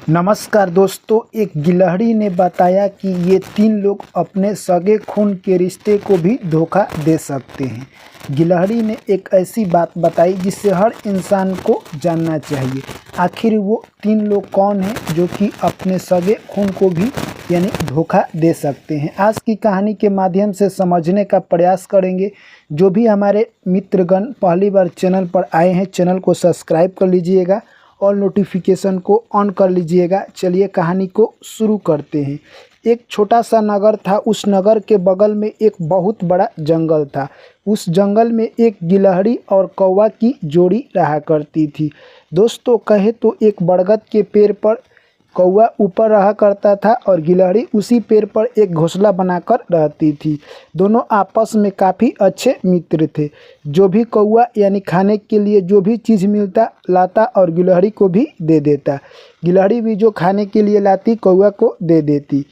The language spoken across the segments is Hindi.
नमस्कार दोस्तों। एक गिलहरी ने बताया कि ये 3 लोग अपने सगे खून के रिश्ते को भी धोखा दे सकते हैं। गिलहरी ने एक ऐसी बात बताई जिससे हर इंसान को जानना चाहिए। आखिर वो 3 लोग कौन हैं जो कि अपने सगे खून को भी यानी धोखा दे सकते हैं। आज की कहानी के माध्यम से समझने का प्रयास करेंगे। जो भी हमारे मित्रगण पहली बार चैनल पर आए हैं, चैनल को सब्सक्राइब कर लीजिएगा और नोटिफिकेशन को ऑन कर लीजिएगा। चलिए कहानी को शुरू करते हैं। एक छोटा सा नगर था। उस नगर के बगल में एक बहुत बड़ा जंगल था। उस जंगल में एक गिलहरी और कौवा की जोड़ी रहा करती थी। दोस्तों कहे तो एक बरगद के पेड़ पर कौवा ऊपर रहा करता था और गिलहरी उसी पेड़ पर एक घोंसला बनाकर रहती थी। दोनों आपस में काफ़ी अच्छे मित्र थे। जो भी कौवा यानी खाने के लिए जो भी चीज़ मिलता लाता और गिलहरी को भी दे देता। गिलहरी भी जो खाने के लिए लाती कौवा को दे देती।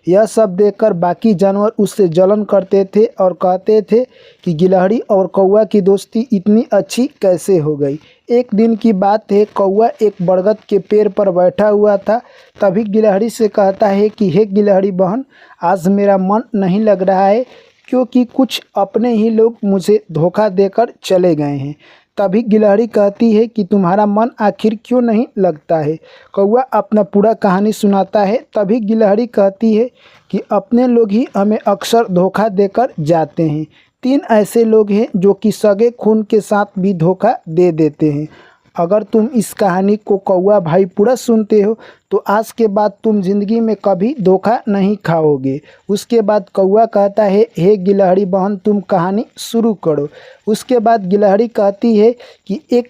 यह सब देखकर बाकी जानवर उससे जलन करते थे और कहते थे कि गिलहरी और कौवा की दोस्ती इतनी अच्छी कैसे हो गई। एक दिन की बात है, कौवा एक बरगद के पेड़ पर बैठा हुआ था। तभी गिलहरी से कहता है कि हे गिलहरी बहन, आज मेरा मन नहीं लग रहा है क्योंकि कुछ अपने ही लोग मुझे धोखा देकर चले गए हैं। तभी गिलहरी कहती है कि तुम्हारा मन आखिर क्यों नहीं लगता है। कौवा अपना पूरा कहानी सुनाता है। तभी गिलहरी कहती है कि अपने लोग ही हमें अक्सर धोखा देकर जाते हैं। 3 ऐसे लोग हैं जो कि सगे खून के साथ भी धोखा दे देते हैं। अगर तुम इस कहानी को कौवा भाई पूरा सुनते हो तो आज के बाद तुम ज़िंदगी में कभी धोखा नहीं खाओगे। उसके बाद कौवा कहता है, हे गिलहरी बहन, तुम कहानी शुरू करो। उसके बाद गिलहरी कहती है कि एक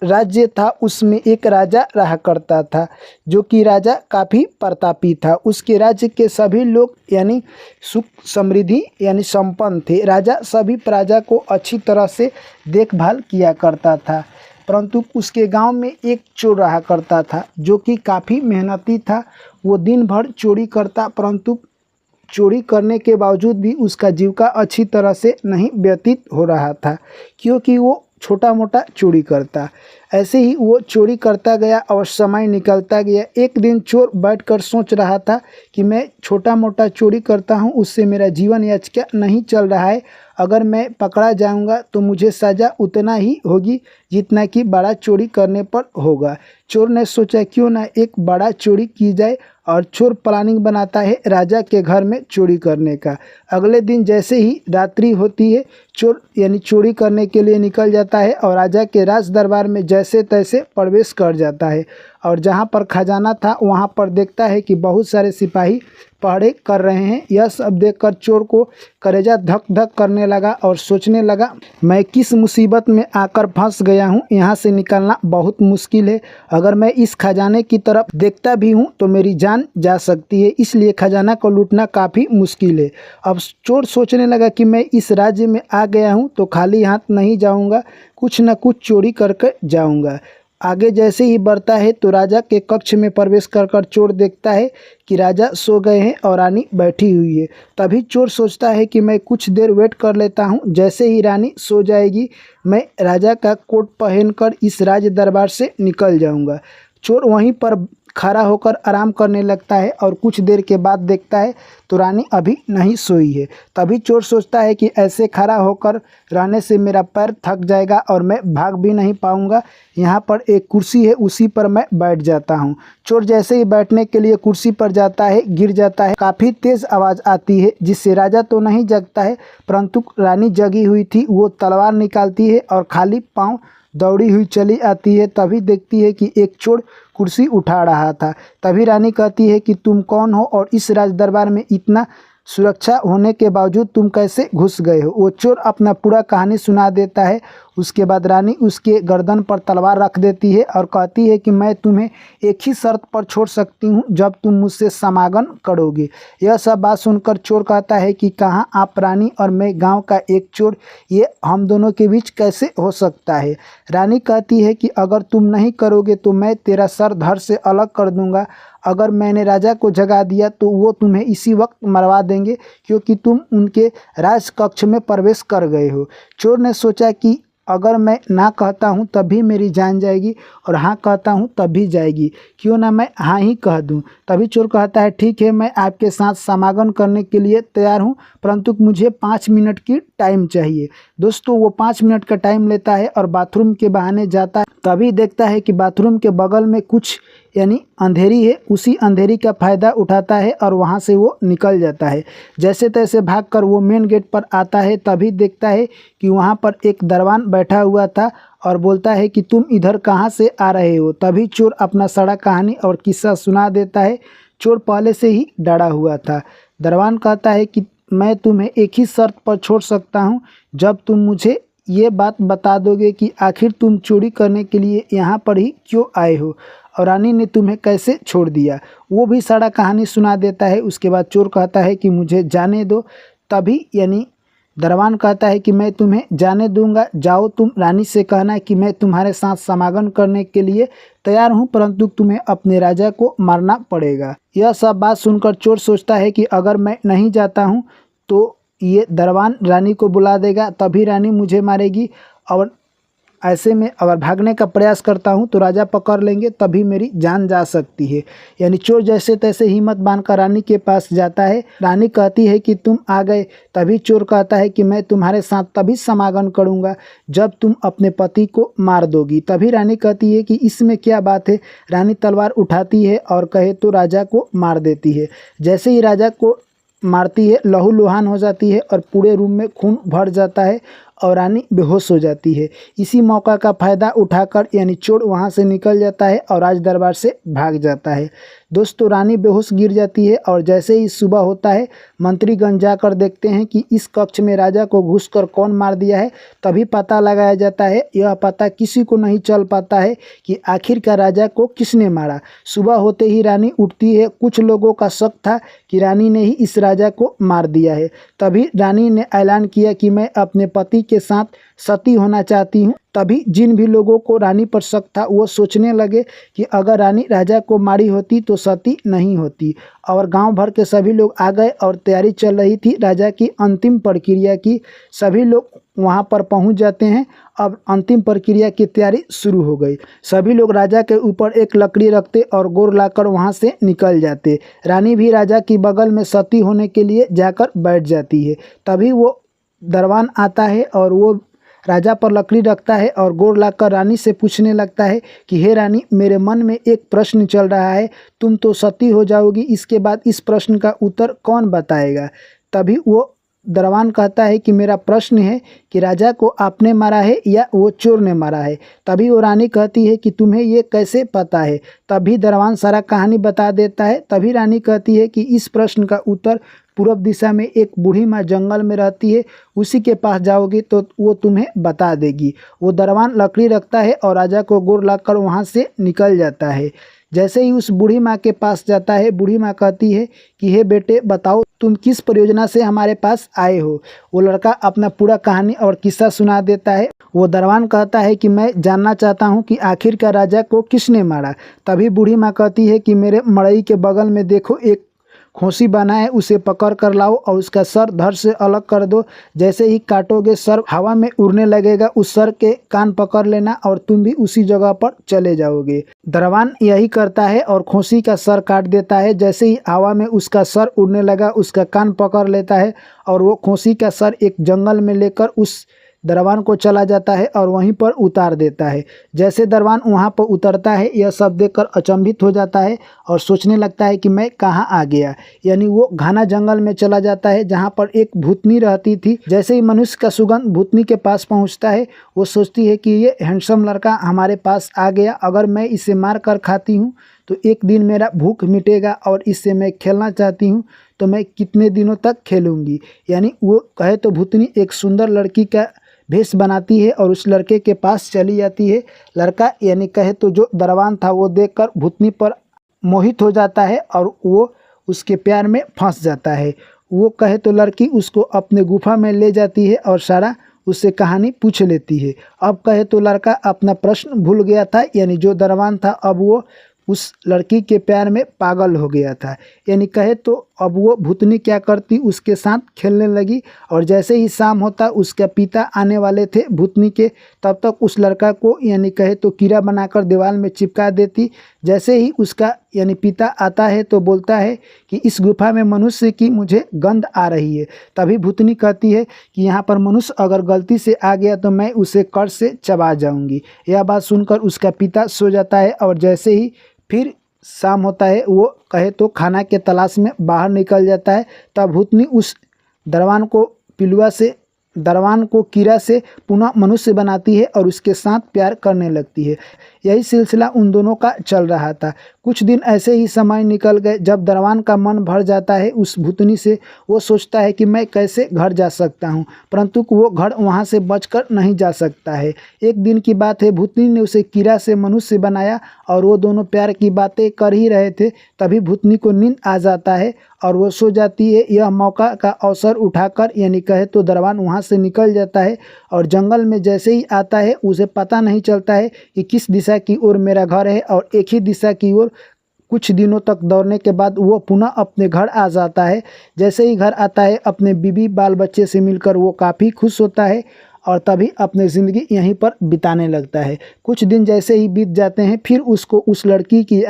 राज्य था, उसमें एक राजा रहा करता था जो कि राजा काफ़ी प्रतापी था। उसके राज्य के सभी लोग यानी सुख समृद्धि यानी संपन्न थे। राजा सभी प्रजा को अच्छी तरह से देखभाल किया करता था। परंतु उसके गांव में एक चोर रहा करता था जो कि काफ़ी मेहनती था। वो दिन भर चोरी करता, परंतु चोरी करने के बावजूद भी उसका जीविका अच्छी तरह से नहीं व्यतीत हो रहा था क्योंकि वो छोटा मोटा चोरी करता। ऐसे ही वो चोरी करता गया और समय निकलता गया। एक दिन चोर बैठकर सोच रहा था कि मैं छोटा मोटा चोरी करता हूँ, उससे मेरा जीवन याचिका नहीं चल रहा है। अगर मैं पकड़ा जाऊंगा तो मुझे सज़ा उतना ही होगी जितना कि बड़ा चोरी करने पर होगा। चोर ने सोचा क्यों ना एक बड़ा चोरी की जाए और चोर प्लानिंग बनाता है राजा के घर में चोरी करने का। अगले दिन जैसे ही रात्रि होती है, चोर यानी चोरी करने के लिए निकल जाता है और राजा के राज दरबार में जैसे तैसे प्रवेश कर जाता है। और जहाँ पर खजाना था वहाँ पर देखता है कि बहुत सारे सिपाही पहरे कर रहे हैं। यह सब देखकर चोर को कलेजा धक धक करने लगा और सोचने लगा, मैं किस मुसीबत में आकर फंस गया हूँ। यहाँ से निकलना बहुत मुश्किल है। अगर मैं इस खजाने की तरफ देखता भी हूँ तो मेरी जान जा सकती है, इसलिए खजाना को लूटना काफ़ी मुश्किल है। अब चोर सोचने लगा कि मैं इस राज्य में आ गया हूँ तो खाली हाथ नहीं जाऊँगा, कुछ न कुछ चोरी करके जाऊँगा। आगे जैसे ही बढ़ता है तो राजा के कक्ष में प्रवेश कर चोर देखता है कि राजा सो गए हैं और रानी बैठी हुई है। तभी चोर सोचता है कि मैं कुछ देर वेट कर लेता हूँ, जैसे ही रानी सो जाएगी मैं राजा का कोट पहनकर इस राज दरबार से निकल जाऊँगा। चोर वहीं पर खड़ा होकर आराम करने लगता है और कुछ देर के बाद देखता है तो रानी अभी नहीं सोई है। तभी चोर सोचता है कि ऐसे खड़ा होकर रहने से मेरा पैर थक जाएगा और मैं भाग भी नहीं पाऊंगा। यहाँ पर एक कुर्सी है, उसी पर मैं बैठ जाता हूँ। चोर जैसे ही बैठने के लिए कुर्सी पर जाता है, गिर जाता है। काफ़ी तेज़ आवाज़ आती है जिससे राजा तो नहीं जगता है, परंतु रानी जगी हुई थी। वो तलवार निकालती है और खाली पाँव दौड़ी हुई चली आती है। तभी देखती है कि एक चोर कुर्सी उठा रहा था। तभी रानी कहती है कि तुम कौन हो और इस राज दरबार में इतना सुरक्षा होने के बावजूद तुम कैसे घुस गए हो। वो चोर अपना पूरा कहानी सुना देता है। उसके बाद रानी उसके गर्दन पर तलवार रख देती है और कहती है कि मैं तुम्हें एक ही शर्त पर छोड़ सकती हूँ, जब तुम मुझसे समागम करोगे। यह सब बात सुनकर चोर कहता है कि कहाँ आप रानी और मैं गांव का एक चोर, ये हम दोनों के बीच कैसे हो सकता है। रानी कहती है कि अगर तुम नहीं करोगे तो मैं तेरा सर धड़ से अलग कर दूंगा। अगर मैंने राजा को जगा दिया तो वो तुम्हें इसी वक्त मरवा देंगे क्योंकि तुम उनके राज कक्ष में प्रवेश कर गए हो। चोर ने सोचा कि अगर मैं ना कहता हूँ तभी मेरी जान जाएगी और हाँ कहता हूँ तभी जाएगी, क्यों ना मैं हाँ ही कह दूँ। तभी चोर कहता है ठीक है, मैं आपके साथ समागम करने के लिए तैयार हूँ, परंतु मुझे 5 मिनट की टाइम चाहिए। दोस्तों वो 5 मिनट का टाइम लेता है और बाथरूम के बहाने जाता है। तभी देखता है कि बाथरूम के बगल में कुछ यानी अंधेरी है। उसी अंधेरी का फ़ायदा उठाता है और वहाँ से वो निकल जाता है। जैसे तैसे भागकर वो मेन गेट पर आता है। तभी देखता है कि वहाँ पर एक दरवान बैठा हुआ था और बोलता है कि तुम इधर कहाँ से आ रहे हो। तभी चोर अपना सारा कहानी और किस्सा सुना देता है। चोर पहले से ही डरा हुआ था। दरवान कहता है कि मैं तुम्हें एक ही शर्त पर छोड़ सकता हूँ, जब तुम मुझे ये बात बता दोगे कि आखिर तुम चोरी करने के लिए यहाँ पर ही क्यों आए हो और रानी ने तुम्हें कैसे छोड़ दिया। वो भी सारा कहानी सुना देता है। उसके बाद चोर कहता है कि मुझे जाने दो। तभी यानी दरवान कहता है कि मैं तुम्हें जाने दूंगा, जाओ तुम रानी से कहना कि मैं तुम्हारे साथ समागम करने के लिए तैयार हूं, परंतु तुम्हें अपने राजा को मारना पड़ेगा। यह सब बात सुनकर चोर सोचता है कि अगर मैं नहीं जाता हूं तो ये दरवान रानी को बुला देगा, तभी रानी मुझे मारेगी और ऐसे में अगर भागने का प्रयास करता हूं तो राजा पकड़ लेंगे, तभी मेरी जान जा सकती है। यानी चोर जैसे तैसे हिम्मत बांधकर रानी के पास जाता है। रानी कहती है कि तुम आ गए। तभी चोर कहता है कि मैं तुम्हारे साथ तभी समागम करूंगा जब तुम अपने पति को मार दोगी। तभी रानी कहती है कि इसमें क्या बात है। रानी तलवार उठाती है और कहे तो राजा को मार देती है। जैसे ही राजा को मारती है लहूलुहान हो जाती है और पूरे रूम में खून भर जाता है और रानी बेहोश हो जाती है। इसी मौका का फ़ायदा उठाकर यानी चोर वहां से निकल जाता है और राज दरबार से भाग जाता है। दोस्तों रानी बेहोश गिर जाती है और जैसे ही सुबह होता है मंत्रीगण जाकर देखते हैं कि इस कक्ष में राजा को घुसकर कौन मार दिया है। तभी पता लगाया जाता है। यह पता किसी को नहीं चल पाता है कि आखिरकार राजा को किसने मारा। सुबह होते ही रानी उठती है। कुछ लोगों का शक था कि रानी ने ही इस राजा को मार दिया है। तभी रानी ने ऐलान किया कि मैं अपने पति के साथ सती होना चाहती हूँ। तभी जिन भी लोगों को रानी पर शक था वो सोचने लगे कि अगर रानी राजा को मारी होती तो सती नहीं होती। और गांव भर के सभी लोग आ गए और तैयारी चल रही थी राजा की अंतिम प्रक्रिया की। सभी लोग वहां पर पहुंच जाते हैं। अब अंतिम प्रक्रिया की तैयारी शुरू हो गई। सभी लोग राजा के ऊपर एक लकड़ी रखते और गोर लाकर वहां से निकल जाते। रानी भी राजा की बगल में सती होने के लिए जाकर बैठ जाती है। तभी वो दरवान आता है और वो राजा पर लकड़ी रखता है और गोर लाकर रानी से पूछने लगता है कि हे रानी, मेरे मन में एक प्रश्न चल रहा है। तुम तो सती हो जाओगी, इसके बाद इस प्रश्न का उत्तर कौन बताएगा। तभी वो दरवान कहता है कि मेरा प्रश्न है कि राजा को आपने मारा है या वो चोर ने मारा है। तभी वो रानी कहती है कि तुम्हें ये कैसे पता है। तभी दरवान सारा कहानी बता देता है। तभी रानी कहती है कि इस प्रश्न का उत्तर पूर्व दिशा में एक बूढ़ी माँ जंगल में रहती है, उसी के पास जाओगे तो वो तुम्हें बता देगी। वो दरवान लकड़ी रखता है और राजा को गोर लाकर वहाँ से निकल जाता है। जैसे ही उस बूढ़ी माँ के पास जाता है, बूढ़ी माँ कहती है कि हे बेटे, बताओ तुम किस परियोजना से हमारे पास आए हो। वो लड़का अपना पूरा कहानी और किस्सा सुना देता है। वो दरवान कहता है कि मैं जानना चाहता हूँ कि आखिरकार राजा को किसने मारा। तभी बूढ़ी माँ कहती है कि मेरे मड़ई के बगल में देखो एक खोसी बना है, उसे पकड़ कर लाओ और उसका सर धड़ से अलग कर दो। जैसे ही काटोगे सर हवा में उड़ने लगेगा, उस सर के कान पकड़ लेना और तुम भी उसी जगह पर चले जाओगे। दरवान यही करता है और खोसी का सर काट देता है। जैसे ही हवा में उसका सर उड़ने लगा, उसका कान पकड़ लेता है और वो खोसी का सर एक जंगल में लेकर उस दरवान को चला जाता है और वहीं पर उतार देता है। जैसे दरवान वहां पर उतरता है, यह सब देखकर अचंभित हो जाता है और सोचने लगता है कि मैं कहां आ गया। यानी वो घना जंगल में चला जाता है जहां पर एक भूतनी रहती थी। जैसे ही मनुष्य का सुगंध भूतनी के पास पहुंचता है, वो सोचती है कि ये हैंडसम लड़का हमारे पास आ गया। अगर मैं इसे मार कर खाती हूँ तो एक दिन मेरा भूख मिटेगा और इससे मैं खेलना चाहती हूँ तो मैं कितने दिनों तक खेलूँगी। यानी वो कहे तो भूतनी एक सुंदर लड़की का भेष बनाती है और उस लड़के के पास चली जाती है। लड़का यानी कहे तो जो दरवान था वो देखकर भूतनी पर मोहित हो जाता है और वो उसके प्यार में फंस जाता है। वो कहे तो लड़की उसको अपने गुफा में ले जाती है और सारा उससे कहानी पूछ लेती है। अब कहे तो लड़का अपना प्रश्न भूल गया था, यानी जो दरवान था अब वो उस लड़की के प्यार में पागल हो गया था। यानी कहे तो अब वो भूतनी क्या करती, उसके साथ खेलने लगी। और जैसे ही शाम होता उसके पिता आने वाले थे भूतनी के, तब तक उस लड़का को यानी कहे तो कीड़ा बनाकर दीवार में चिपका देती। जैसे ही उसका यानी पिता आता है तो बोलता है कि इस गुफा में मनुष्य की मुझे गंध आ रही है। तभी भूतनी कहती है कि यहाँ पर मनुष्य अगर गलती से आ गया तो मैं उसे कर से चबा जाऊंगी। यह बात सुनकर उसका पिता सो जाता है और जैसे ही फिर शाम होता है वो कहे तो खाना के तलाश में बाहर निकल जाता है। तब भूतनी उस दरवान को कीड़ा से पुनः मनुष्य बनाती है और उसके साथ प्यार करने लगती है। यही सिलसिला उन दोनों का चल रहा था। कुछ दिन ऐसे ही समय निकल गए। जब दरवान का मन भर जाता है उस भूतनी से, वो सोचता है कि मैं कैसे घर जा सकता हूँ, परंतु वो घर वहाँ से बचकर नहीं जा सकता है। एक दिन की बात है, भूतनी ने उसे कीड़ा से मनुष्य बनाया और वो दोनों प्यार की बातें कर ही रहे थे। तभी भूतनी को नींद आ जाता है और वो सो जाती है। यह मौका का अवसर उठाकर यानी कहे तो दरवान वहाँ से निकल जाता है और जंगल में जैसे ही आता है उसे पता नहीं चलता है कि किस दिशा की ओर मेरा घर है, और एक ही दिशा की ओर कुछ दिनों तक दौड़ने के बाद वो पुनः अपने घर आ जाता है। जैसे ही घर आता है अपने बीवी बाल बच्चे से मिलकर वो काफ़ी खुश होता है और तभी अपनी ज़िंदगी यहीं पर बिताने लगता है। कुछ दिन जैसे ही बीत जाते हैं फिर उसको उस लड़की की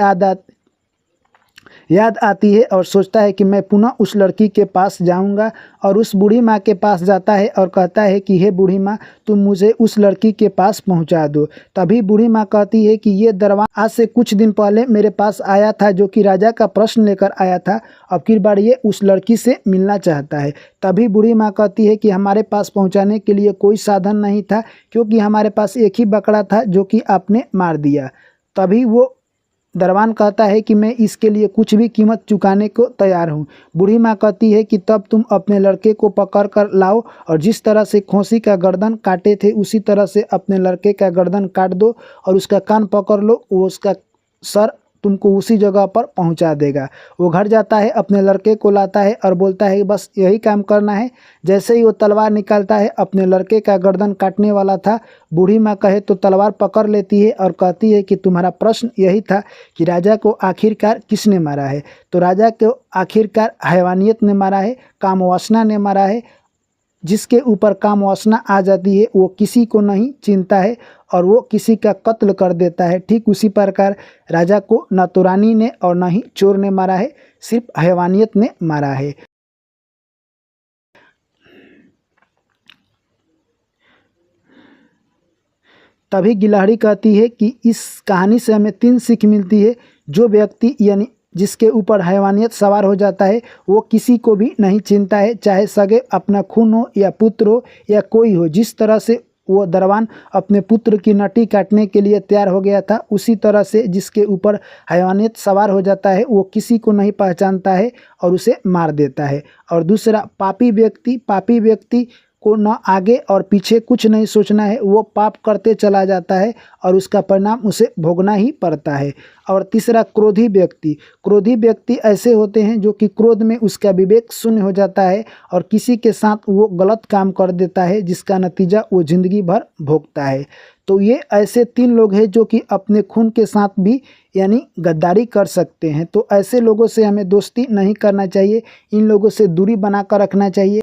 याद आती है और सोचता है कि मैं पुनः उस लड़की के पास जाऊंगा, और उस बूढ़ी माँ के पास जाता है और कहता है कि हे बूढ़ी माँ, तुम मुझे उस लड़की के पास पहुंचा दो। तभी बूढ़ी माँ कहती है कि ये दरवान आज से कुछ दिन पहले मेरे पास आया था, जो कि राजा का प्रश्न लेकर आया था। अब की बार ये उस लड़की से मिलना चाहता है। तभी बूढ़ी माँ कहती है कि हमारे पास पहुँचाने के लिए कोई साधन नहीं था, क्योंकि हमारे पास एक ही बकरा था जो कि आपने मार दिया। तभी वो दरवान कहता है कि मैं इसके लिए कुछ भी कीमत चुकाने को तैयार हूँ। बूढ़ी माँ कहती है कि तब तुम अपने लड़के को पकड़ कर लाओ और जिस तरह से खोसी का गर्दन काटे थे उसी तरह से अपने लड़के का गर्दन काट दो और उसका कान पकड़ लो, वो उसका सर तुमको उसी जगह पर पहुंचा देगा। वो घर जाता है, अपने लड़के को लाता है और बोलता है बस यही काम करना है। जैसे ही वो तलवार निकालता है, अपने लड़के का गर्दन काटने वाला था, बूढ़ी माँ कहे तो तलवार पकड़ लेती है और कहती है कि तुम्हारा प्रश्न यही था कि राजा को आखिरकार किसने मारा है। तो राजा को आखिरकार हैवानियत ने मारा है, काम वासना ने मारा है। जिसके ऊपर काम वासना आ जाती है वो किसी को नहीं चिंता है और वो किसी का कत्ल कर देता है। ठीक उसी प्रकार राजा को न तो रानी ने और न ही चोर ने मारा है, सिर्फ हैवानियत ने मारा है। तभी गिलहरी कहती है कि इस कहानी से हमें 3 सीख मिलती है। जो व्यक्ति यानी जिसके ऊपर हैवानियत सवार हो जाता है वो किसी को भी नहीं चिंता है, चाहे सगे अपना खून हो या पुत्र हो या कोई हो। जिस तरह से वो दरवान अपने पुत्र की नटी काटने के लिए तैयार हो गया था, उसी तरह से जिसके ऊपर हैवानियत सवार हो जाता है वो किसी को नहीं पहचानता है और उसे मार देता है। और दूसरा, पापी व्यक्ति को न आगे और पीछे कुछ नहीं सोचना है, वो पाप करते चला जाता है और उसका परिणाम उसे भोगना ही पड़ता है। और तीसरा, क्रोधी व्यक्ति ऐसे होते हैं जो कि क्रोध में उसका विवेक शून्य हो जाता है और किसी के साथ वो गलत काम कर देता है जिसका नतीजा वो जिंदगी भर भोगता है। तो ये ऐसे 3 लोग हैं जो कि अपने खून के साथ भी यानी गद्दारी कर सकते हैं। तो ऐसे लोगों से हमें दोस्ती नहीं करना चाहिए, इन लोगों से दूरी बनाकर रखना चाहिए।